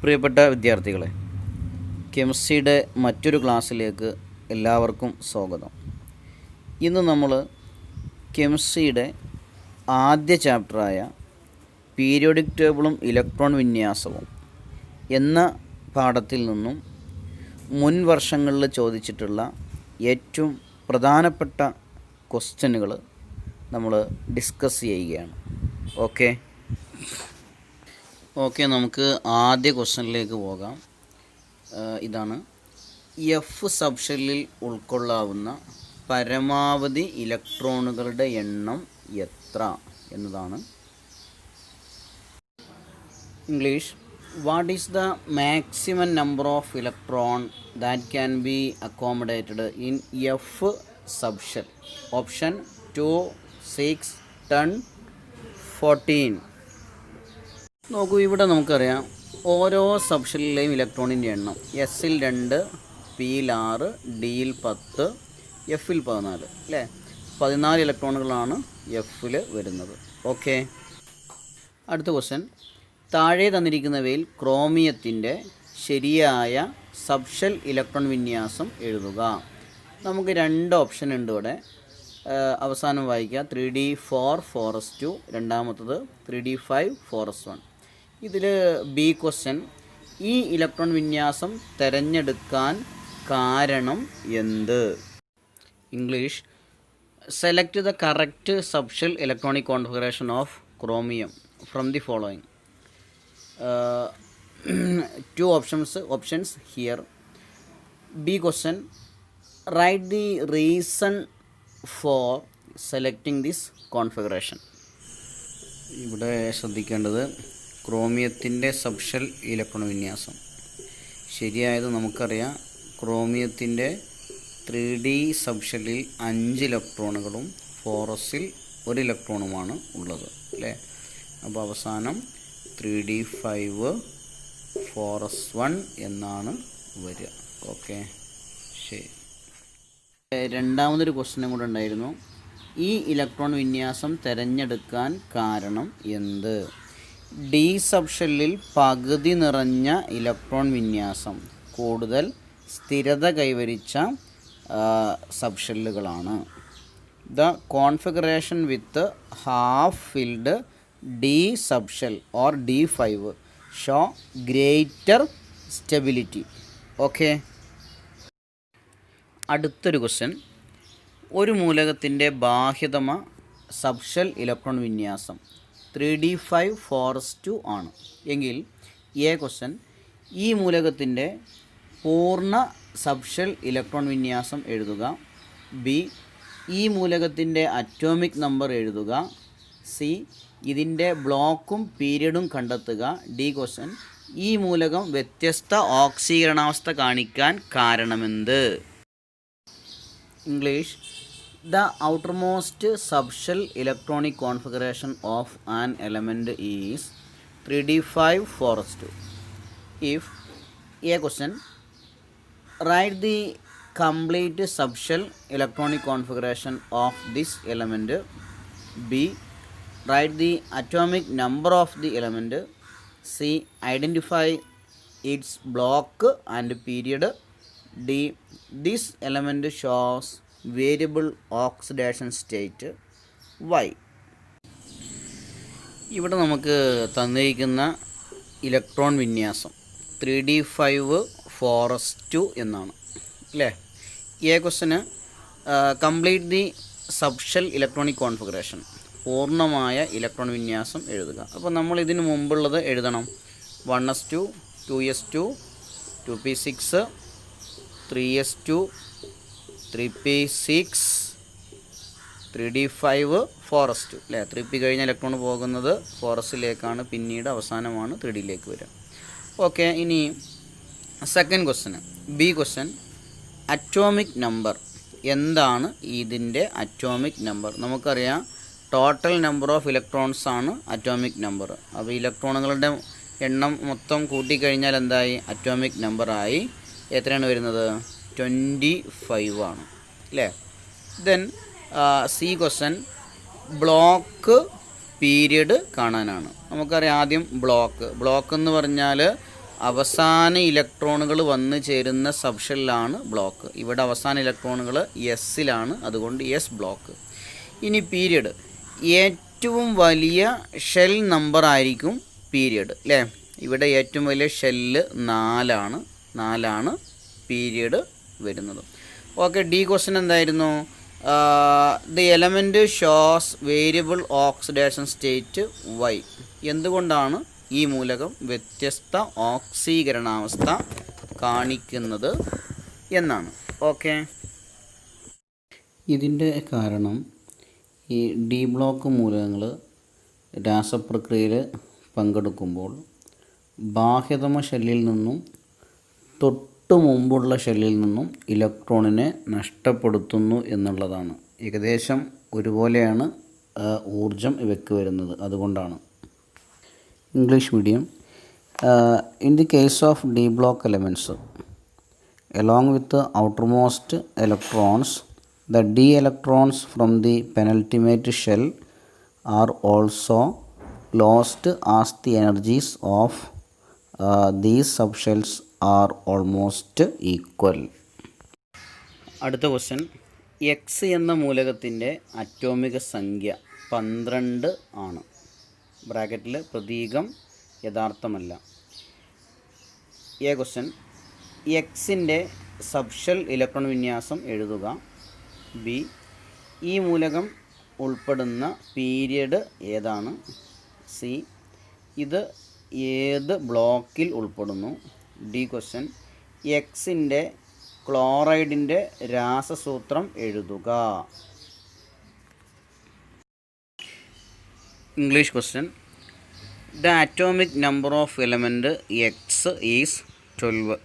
പ്രിയപ്പെട്ട വിദ്യാർത്ഥികളെ, കെമിസ്ട്രിയുടെ മറ്റൊരു ക്ലാസ്സിലേക്ക് എല്ലാവർക്കും സ്വാഗതം. ഇന്ന് നമ്മൾ കെമിസ്ട്രിയുടെ ആദ്യ ചാപ്റ്ററായ പീരിയോഡിക് ടേബിളും ഇലക്ട്രോൺ വിന്യാസവും എന്ന പാഠത്തിൽ നിന്നും മുൻ വർഷങ്ങളിൽ ചോദിച്ചിട്ടുള്ള ഏറ്റവും പ്രധാനപ്പെട്ട ക്വസ്റ്റ്യനുകൾ നമ്മൾ ഡിസ്കസ് ചെയ്യുകയാണ്. ഓക്കെ, നമുക്ക് ആദ്യ ക്വസ്റ്റ്യനിലേക്ക് പോകാം. ഇതാണ്: എഫ് സബ്ഷെല്ലിൽ ഉൾക്കൊള്ളാവുന്ന പരമാവധി ഇലക്ട്രോണുകളുടെ എണ്ണം എത്ര എന്നതാണ്. English: what is the maximum number of electron that can be accommodated in F subshell? Option 2, 6, 10, 14. നോക്കൂ, ഇവിടെ നമുക്കറിയാം ഓരോ സബ്ഷെല്ലിലെയും ഇലക്ട്രോണിൻ്റെ എണ്ണം. എസിൽ 2, പിയിൽ 6, ഡിയിൽ 10, എഫിൽ 14 അല്ലേ. 14 ഇലക്ട്രോണുകളാണ് എഫിൽ വരുന്നത്. ഓക്കെ, അടുത്ത ക്വസ്റ്റ്യൻ: താഴെ തന്നിരിക്കുന്നവയിൽ ക്രോമിയത്തിൻ്റെ ശരിയായ സബ്ഷെൽ ഇലക്ട്രോൺ വിന്യാസം എഴുതുക. നമുക്ക് 2 ഓപ്ഷൻ ഉണ്ട് ഇവിടെ. അവസാനം വായിക്കുക. 3d4 4s2, രണ്ടാമത്തത് 3d5 4s1. ഇതിൽ ബി ക്വസ്റ്റ്യൻ: ഈ ഇലക്ട്രോൺ വിന്യാസം തിരഞ്ഞെടുക്കാൻ കാരണം എന്ത്? English: select the correct subshell electronic configuration of chromium from the following. 2 options here. B question: write the reason for selecting this configuration. ഇവിടെ ശ്രദ്ധിക്കേണ്ടത് ക്രോമിയത്തിൻ്റെ സബ്ഷെൽ ഇലക്ട്രോൺ വിന്യാസം ശരിയായത് നമുക്കറിയാം. ക്രോമിയത്തിൻ്റെ 3D സബ്ഷെല്ലിൽ 5 ഇലക്ട്രോണുകളും 4sൽ 1 ഇലക്ട്രോണുമാണ് ഉള്ളത് അല്ലേ. അപ്പോൾ അവസാനം 3d5 4s1 എന്നാണ് വരിക. ഓക്കെ, ശരി. രണ്ടാമതൊരു ക്വസ്റ്റ്യനും കൂടെ ഉണ്ടായിരുന്നു: ഈ ഇലക്ട്രോൺ വിന്യാസം തിരഞ്ഞെടുക്കാൻ കാരണം എന്ത്? ഡി സബ്ഷെല്ലിൽ പകുതി നിറഞ്ഞ ഇലക്ട്രോൺ വിന്യാസം കൂടുതൽ സ്ഥിരത കൈവരിച്ച സബ്ഷെല്ലുകളാണ്. The configuration with half filled d subshell or D5 show greater stability. Okay, അടുത്തൊരു ക്വസ്റ്റ്യൻ: ഒരു മൂലകത്തിൻ്റെ ബാഹ്യതമ സബ്ഷെൽ ഇലക്ട്രോൺ വിന്യാസം 3d5 4s2 ആണ് എങ്കിൽ എ ക്വസ്റ്റ്യൻ: ഈ മൂലകത്തിൻ്റെ പൂർണ്ണ സബ്ഷെൽ ഇലക്ട്രോൺ വിന്യാസം എഴുതുക. ബി, ഈ മൂലകത്തിൻ്റെ അറ്റോമിക് നമ്പർ എഴുതുക. സി, ഇതിൻ്റെ ബ്ലോക്കും പീരിയഡും കണ്ടെത്തുക. ഡി ക്വസ്റ്റ്യൻ: ഈ മൂലകം വ്യത്യസ്ത ഓക്സീകരണാവസ്ഥ കാണിക്കാൻ കാരണമെന്ത്? English: the outermost subshell electronic configuration of an element is 3d5 4s2. If a question: write the complete subshell electronic configuration of this element. B, write the atomic number of the element. C, identify its block and period. D, this element shows variable oxidation state. Why? ഇവിടെ നമുക്ക് തന്നിരിക്കുന്ന electron വിന്യാസം 3d5 4s2 എന്നാണ് അല്ലേ. A question complete the subshell electronic configuration, പൂർണ്ണമായ electron വിന്യാസം എഴുതുക. അപ്പോൾ നമ്മൾ ഇതിന് മുമ്പുള്ളത് എഴുതണം. 1s2 2s2 2p6 3s2 3p6 3d5 4s2 അല്ലേ. 3p കഴിഞ്ഞ ഇലക്ട്രോൺ പോകുന്നത് 4sലേക്കാണ്, പിന്നീട് അവസാനമാണ് 3dയിലേക്ക് വരിക. ഓക്കെ, ഇനി second question B question: atomic number. എന്താണ് ഇതിൻ്റെ അറ്റോമിക് നമ്പർ? നമുക്കറിയാം ടോട്ടൽ നമ്പർ ഓഫ് ഇലക്ട്രോൺസ് ആണ് അറ്റോമിക് നമ്പർ. അപ്പോൾ ഇലക്ട്രോണുകളുടെ എണ്ണം മൊത്തം കൂട്ടിക്കഴിഞ്ഞാൽ എന്തായി? അറ്റോമിക് നമ്പറായി. എത്രയാണ് വരുന്നത്? 25 ആണ് അല്ലേ. Then C question: block period കാണാനാണ്. നമുക്കറിയാം ആദ്യം ബ്ലോക്ക് എന്ന് പറഞ്ഞാൽ അവസാന ഇലക്ട്രോണുകൾ വന്നു ചേരുന്ന സബ്ഷെല്ലാണ് ബ്ലോക്ക്. ഇവിടെ അവസാന ഇലക്ട്രോണുകൾ എസ്സിലാണ്, അതുകൊണ്ട് എസ് ബ്ലോക്ക്. ഇനി പീരിയഡ്, ഏറ്റവും വലിയ ഷെൽ നമ്പർ ആയിരിക്കും പീരിയഡ് അല്ലേ. ഇവിടെ ഏറ്റവും വലിയ ഷെല്ല് 4ആണ് പീരിയഡ് വരുന്നത്. ഓക്കെ, ഡി ക്വസ്റ്റ്യൻ എന്തായിരുന്നു? The element shows variable oxidation state why. എന്തുകൊണ്ടാണ് ഈ മൂലകം വ്യത്യസ്ത ഓക്സീകരണാവസ്ഥ കാണിക്കുന്നത് എന്നാണ്. ഓക്കെ, ഇതിൻ്റെ കാരണം ഈ ഡി ബ്ലോക്ക് മൂലകങ്ങൾ രാസപ്രക്രിയയിൽ പങ്കെടുക്കുമ്പോൾ ബാഹ്യതമ ഷെല്ലിൽ നിന്നും തൊട്ട് മുമ്പുള്ള ഷെല്ലിൽ നിന്നും ഇലക്ട്രോണിനെ നഷ്ടപ്പെടുത്തുന്നു എന്നുള്ളതാണ്. ഏകദേശം ഒരുപോലെയാണ് ഊർജം ഇവയ്ക്ക് വരുന്നത്, അതുകൊണ്ടാണ്. English medium. In the case of D block elements along with outermost electrons, the d electrons from the penultimate shell are also lost as the energies of these subshells are almost equal. അടുത്ത question, X എന്ന മൂലകത്തിൻ്റെ അറ്റോമിക സംഖ്യ 12 ആണ്. ബ്രാക്കറ്റിൽ പ്രതീകം യഥാർത്ഥമല്ല. A question, എക്സിൻ്റെ subshell electron വിന്യാസം എഴുതുക. B, ഈ മൂലകം ഉൾപ്പെടുന്ന പീരിയഡ് ഏതാണ്? സി, ഇത് ഏത് ബ്ലോക്കിൽ ഉൾപ്പെടുന്നു? ഡി ക്വസ്റ്റ്യൻ, എക്സിൻ്റെ ക്ലോറൈഡിൻ്റെ രാസസൂത്രം എഴുതുക. English question, the atomic number of element X is 12.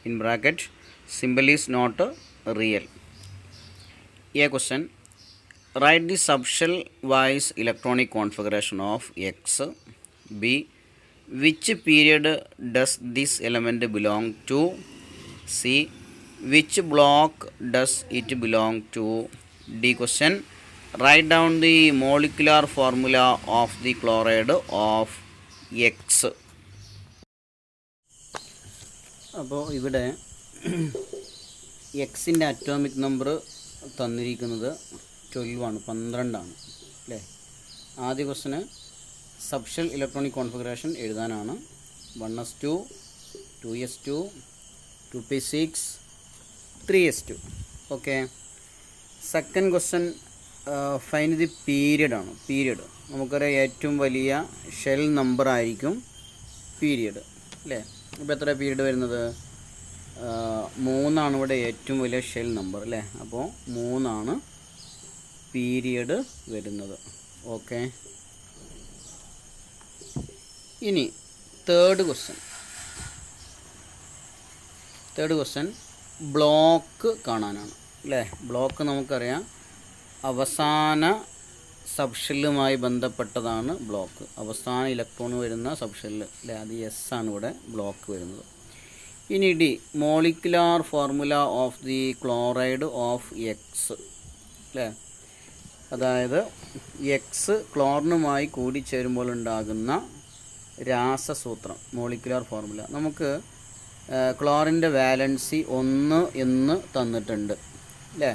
In bracket symbol is not real. A question, write the subshell wise electronic configuration of X. B, which period does this element belong to? C, which block does it belong to? D question, write down the molecular formula of the chloride of X. അപ്പോൾ ഇവിടെ എക്സിൻ്റെ atomic number തന്നിരിക്കുന്നത് 12 ആണ് അല്ലേ. ആദ്യ question subshell electronic configuration എഴുതാനാണ്. 1s2, 2s2, 2p6, 3s2. Okay, second question find the period ആണ്. Period നമുക്കറിയാം ഏറ്റവും വലിയ ഷെൽ നമ്പർ ആയിരിക്കും പീരിയഡ് അല്ലേ. അപ്പോൾ എത്ര പീരിയഡ് വരുന്നത്? 3 ഇവിടെ ഏറ്റവും വലിയ ഷെൽ നമ്പർ അല്ലേ. അപ്പോൾ 3 പീരിയഡ് വരുന്നത്. ഓക്കെ, ഇനി തേർഡ് ക്വസ്റ്റ്യൻ ബ്ലോക്ക് കാണാനാണ് അല്ലേ. ബ്ലോക്ക് നമുക്കറിയാം അവസാന സബ്ഷെല്ലുമായി ബന്ധപ്പെട്ടതാണ് ബ്ലോക്ക്. അവസാന ഇലക്ട്രോൺ വരുന്ന സബ്ഷെല്ല് അല്ലേ, അത് എസ് ആണ് ഇവിടെ ബ്ലോക്ക് വരുന്നത്. ഇനി D, molecular formula of the chloride of X അല്ലേ. അതായത് എക്സ് ക്ലോറിനുമായി കൂടിച്ചേരുമ്പോൾ ഉണ്ടാകുന്ന രാസസൂത്രം, മോളിക്കുലാർ ഫോർമുല. നമുക്ക് ക്ലോറിൻ്റെ വാലൻസി 1 എന്ന് തന്നിട്ടുണ്ട് അല്ലേ.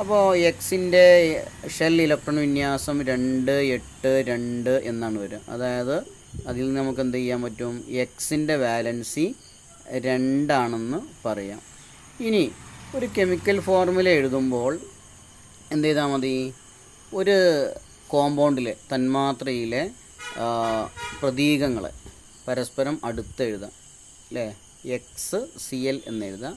അപ്പോൾ എക്സിൻ്റെ ഷെൽ ഇലക്ട്രോൺ വിന്യാസം 2, 8, 2 എന്നാണ് വരിക. അതായത് അതിൽ നിന്ന് നമുക്ക് എന്ത് ചെയ്യാൻ പറ്റും? എക്സിൻ്റെ വാലൻസി 2 ആണെന്ന് പറയാം. ഇനി ഒരു കെമിക്കൽ ഫോർമുല എഴുതുമ്പോൾ എന്ത് ചെയ്താൽ മതി? ഒരു കോമ്പൗണ്ടിലെ തന്മാത്രയിലെ പ്രതീകങ്ങളെ പരസ്പരം അടുത്ത് എഴുതാം അല്ലേ. XCl എന്ന് എഴുതാം.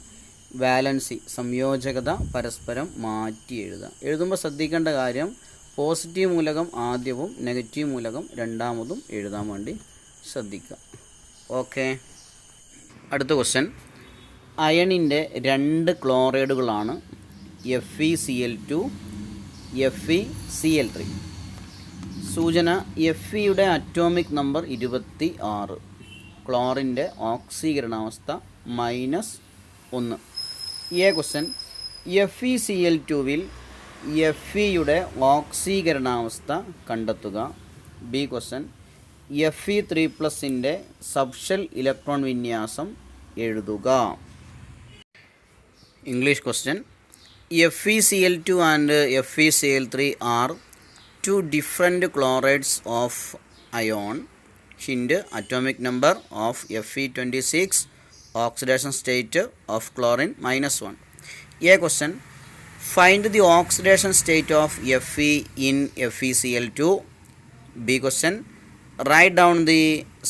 വാലൻസി സംയോജകത പരസ്പരം മാറ്റി എഴുതാം. എഴുതുമ്പോൾ ശ്രദ്ധിക്കേണ്ട കാര്യം പോസിറ്റീവ് മൂലകം ആദ്യവും നെഗറ്റീവ് മൂലകം രണ്ടാമതും എഴുതാൻ വേണ്ടി ശ്രദ്ധിക്കുക. ഓക്കെ, അടുത്ത ക്വസ്റ്റ്യൻ, അയണിൻ്റെ 2 ക്ലോറൈഡുകളാണ് FeCl2, FeCl3. സൂചന, Feയുടെ അറ്റോമിക് നമ്പർ 26, ക്ലോറിൻ്റെ ഓക്സീകരണാവസ്ഥ -1. എ ക്വസ്റ്റ്യൻ, FeCl2വിൽ Feയുടെ ഓക്സീകരണാവസ്ഥ കണ്ടെത്തുക. ബി ക്വസ്റ്റ്യൻ, Fe3+ൻ്റെ സബ്ഷെൽ ഇലക്ട്രോൺ വിന്യാസം എഴുതുക. English question. FeCl2 and FeCl3 are two different chlorides of ion. Hint: atomic number of Fe26, oxidation state of chlorine -1. A question. Find the oxidation state of Fe in FeCl2. B question. Write down the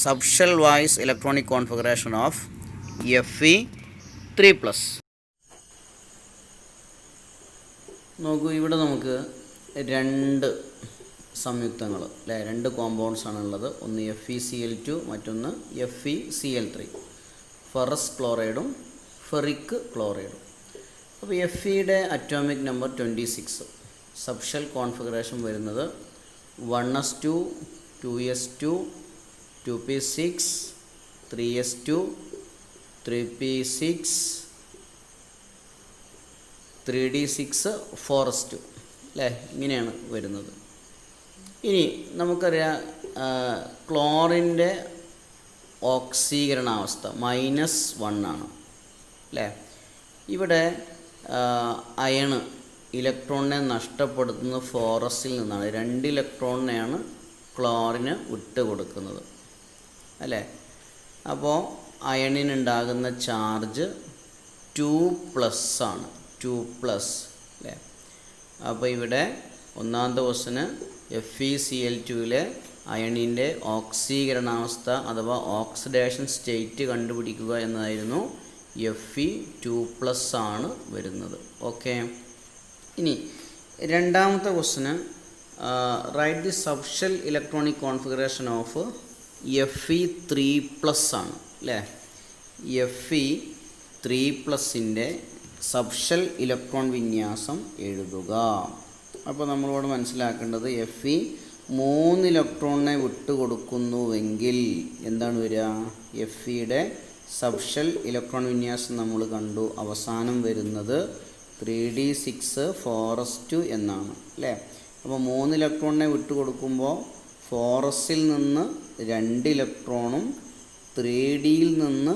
subshell wise electronic configuration of Fe3+. നോക്കൂ, ഇവിടെ നമുക്ക് രണ്ട് സംയുക്തങ്ങൾ അല്ലേ, രണ്ട് compounds ആണുള്ളത്. ഒന്ന് FeCl2, മറ്റൊന്ന് FeCl3. ഫെറസ് ക്ലോറൈഡും ഫെറിക് ക്ലോറൈഡും. അപ്പോൾ Feയുടെ അറ്റോമിക് നമ്പർ 26. സബ്ഷെൽ കോൺഫിഗറേഷൻ വരുന്നത് 1s2, 2s2, 2p6, 3s2, 3p6, 3d6, 4s2 അല്ലേ, ഇങ്ങനെയാണ് വരുന്നത്. ഇനി നമുക്കറിയാം ക്ലോറിൻ്റെ ഓക്സീകരണാവസ്ഥ -1 ആണ് അല്ലേ. ഇവിടെ അയണ് ഇലക്ട്രോണിനെ നഷ്ടപ്പെടുത്തുന്നത് ഫോറസിൽ നിന്നാണ്. 2 ഇലക്ട്രോണിനെയാണ് ക്ലോറിന് വിട്ട് കൊടുക്കുന്നത് അല്ലേ. അപ്പോൾ അയണിനുണ്ടാകുന്ന ചാർജ് 2+ ആണ്, 2+ അല്ലേ. അപ്പോൾ ഇവിടെ ഒന്നാമത്തെ ക്വസ്റ്റ്യന് FeCl2ലെ അയണിൻ്റെ ഓക്സീകരണാവസ്ഥ അഥവാ ഓക്സിഡേഷൻ സ്റ്റേറ്റ് കണ്ടുപിടിക്കുക എന്നതായിരുന്നു. Fe2+ ആണ് വരുന്നത്. ഓക്കെ. ഇനി രണ്ടാമത്തെ question write the subshell electronic configuration of Fe3+ ആണ് അല്ലേ. Fe3+ൻ്റെ സബ്ഷെൽ ഇലക്ട്രോൺ വിന്യാസം എഴുതുക. അപ്പോൾ നമ്മളോട് മനസ്സിലാക്കേണ്ടത് Fe 3 ഇലക്ട്രോണിനെ വിട്ടുകൊടുക്കുന്നുവെങ്കിൽ എന്താണ് വരിക? Feയുടെ സബ്ഷെൽ ഇലക്ട്രോൺ വിന്യാസം നമ്മൾ കണ്ടു. അവസാനം വരുന്നത് 3d6, 4s2 എന്നാണ് അല്ലേ. അപ്പോൾ 3 ഇലക്ട്രോണിനെ വിട്ടുകൊടുക്കുമ്പോൾ 4sൽ നിന്ന് 2 ഇലക്ട്രോണും 3dയിൽ നിന്ന്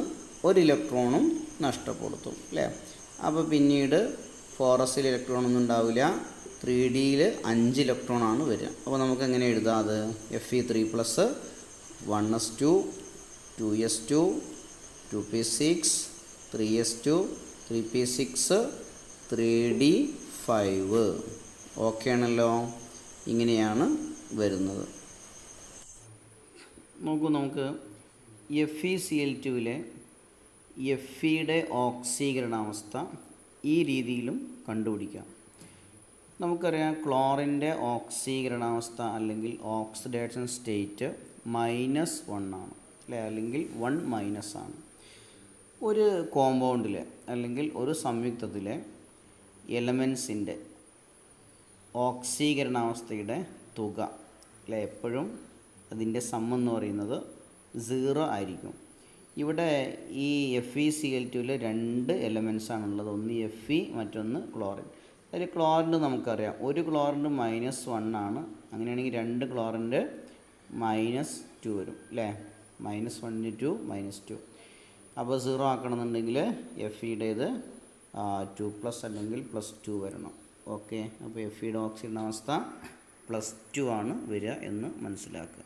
1 ഇലക്ട്രോണും നഷ്ടപ്പെടുത്തും അല്ലേ. അപ്പോൾ പിന്നീട് 4sൽ ഇലക്ട്രോണൊന്നും ഉണ്ടാവില്ല, 3dയിൽ 5 ഇലക്ട്രോണാണ് വരിക. അപ്പോൾ നമുക്ക് എങ്ങനെ എഴുതാം അത്? Fe3+, 1s2, 2s2, 2p6, 3s2, 3p6, 3d5. Okay ആണല്ലോ. ഇങ്ങനെയാണ് വരുന്നത്. നോക്കൂ, നമുക്ക് FeCl2ലെ Feയുടെ ഓക്സീകരണാവസ്ഥ ഈ രീതിയിലും കണ്ടുപിടിക്കാം. നമുക്കറിയാം ക്ലോറിൻ്റെ ഓക്സീകരണാവസ്ഥ അല്ലെങ്കിൽ ഓക്സിഡേഷൻ സ്റ്റേറ്റ് -1 ആണ് അല്ലേ, അല്ലെങ്കിൽ 1- ആണ്. ഒരു കോമ്പൗണ്ടിലെ അല്ലെങ്കിൽ ഒരു സംയുക്തത്തിലെ എലമെൻസിൻ്റെ ഓക്സീകരണാവസ്ഥയുടെ തുക അല്ലേ, എപ്പോഴും അതിൻ്റെ സം എന്ന് പറയുന്നത് 0 ആയിരിക്കും. ഇവിടെ ഈ FeCl2ലെ 2 എലമെൻസ് ആണുള്ളത്. ഒന്ന് Fe, മറ്റൊന്ന് ക്ലോറിൻ. അതിൽ ക്ലോറിൻ്റെ നമുക്കറിയാം, ഒരു ക്ലോറിൻ്റെ -1 ആണ്. അങ്ങനെയാണെങ്കിൽ 2 ക്ലോറിൻ്റെ -2 വരും അല്ലേ. -1 to -2. അപ്പോൾ 0 ആക്കണമെന്നുണ്ടെങ്കിൽ Feയുടേത് 2+ അല്ലെങ്കിൽ +2 വരണം. ഓക്കെ. അപ്പോൾ Feയുടെ ഓക്സിജൻ അവസ്ഥ +2 ആണ് വരിക എന്ന് മനസ്സിലാക്കുക.